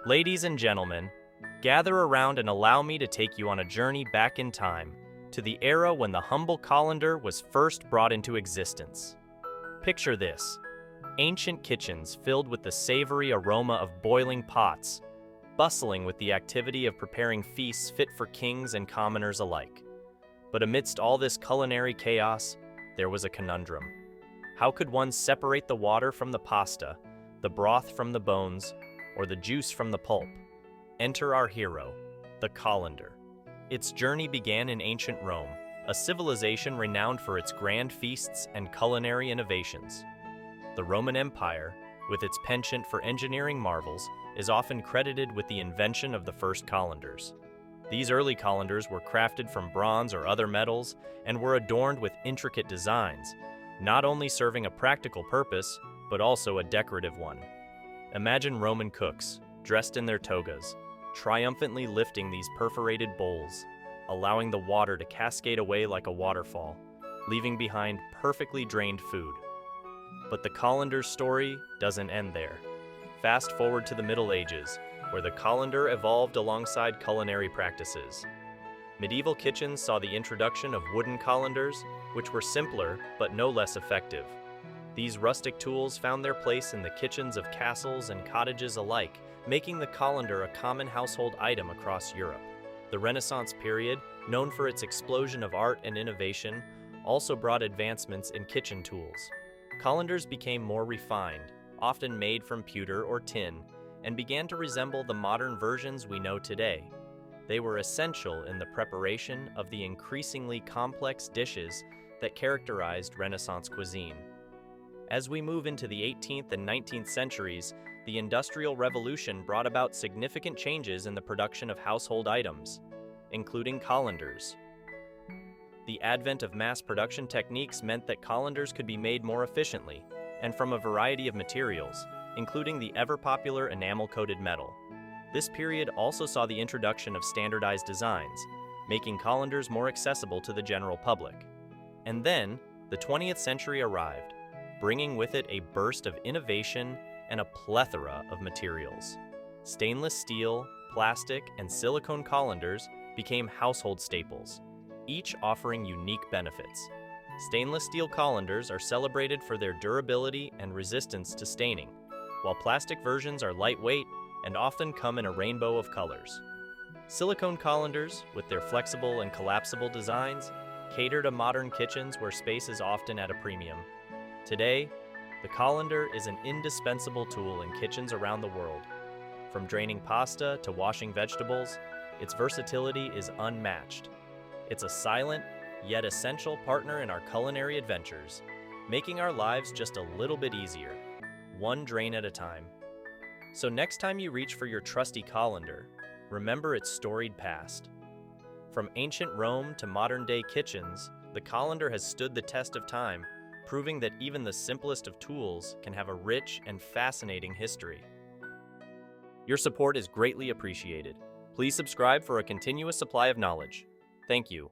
Ladies and gentlemen, gather around and allow me to take you on a journey back in time to the era when the humble colander was first brought into existence. Picture this: ancient kitchens filled with the savory aroma of boiling pots, bustling with the activity of preparing feasts fit for kings and commoners alike. But amidst all this culinary chaos, there was a conundrum. How could one separate the water from the pasta, the broth from the bones, or the juice from the pulp? Enter our hero, the colander. Its journey began in ancient Rome, a civilization renowned for its grand feasts and culinary innovations. The Roman Empire, with its penchant for engineering marvels, is often credited with the invention of the first colanders. These early colanders were crafted from bronze or other metals and were adorned with intricate designs, not only serving a practical purpose, but also a decorative one. Imagine Roman cooks, dressed in their togas, triumphantly lifting these perforated bowls, allowing the water to cascade away like a waterfall, leaving behind perfectly drained food. But the colander's story doesn't end there. Fast forward to the Middle Ages, where the colander evolved alongside culinary practices. Medieval kitchens saw the introduction of wooden colanders, which were simpler but no less effective. These rustic tools found their place in the kitchens of castles and cottages alike, making the colander a common household item across Europe. The Renaissance period, known for its explosion of art and innovation, also brought advancements in kitchen tools. Colanders became more refined, often made from pewter or tin, and began to resemble the modern versions we know today. They were essential in the preparation of the increasingly complex dishes that characterized Renaissance cuisine. As we move into the 18th and 19th centuries, the Industrial Revolution brought about significant changes in the production of household items, including colanders. The advent of mass production techniques meant that colanders could be made more efficiently, and from a variety of materials, including the ever-popular enamel-coated metal. This period also saw the introduction of standardized designs, making colanders more accessible to the general public. And then, the 20th century arrived, bringing with it a burst of innovation and a plethora of materials. Stainless steel, plastic, and silicone colanders became household staples, each offering unique benefits. Stainless steel colanders are celebrated for their durability and resistance to staining, while plastic versions are lightweight and often come in a rainbow of colors. Silicone colanders, with their flexible and collapsible designs, cater to modern kitchens where space is often at a premium. Today, the colander is an indispensable tool in kitchens around the world. From draining pasta to washing vegetables, its versatility is unmatched. It's a silent, yet essential partner in our culinary adventures, making our lives just a little bit easier, one drain at a time. So next time you reach for your trusty colander, remember its storied past. From ancient Rome to modern-day kitchens, the colander has stood the test of time, proving that even the simplest of tools can have a rich and fascinating history. Your support is greatly appreciated. Please subscribe for a continuous supply of knowledge. Thank you.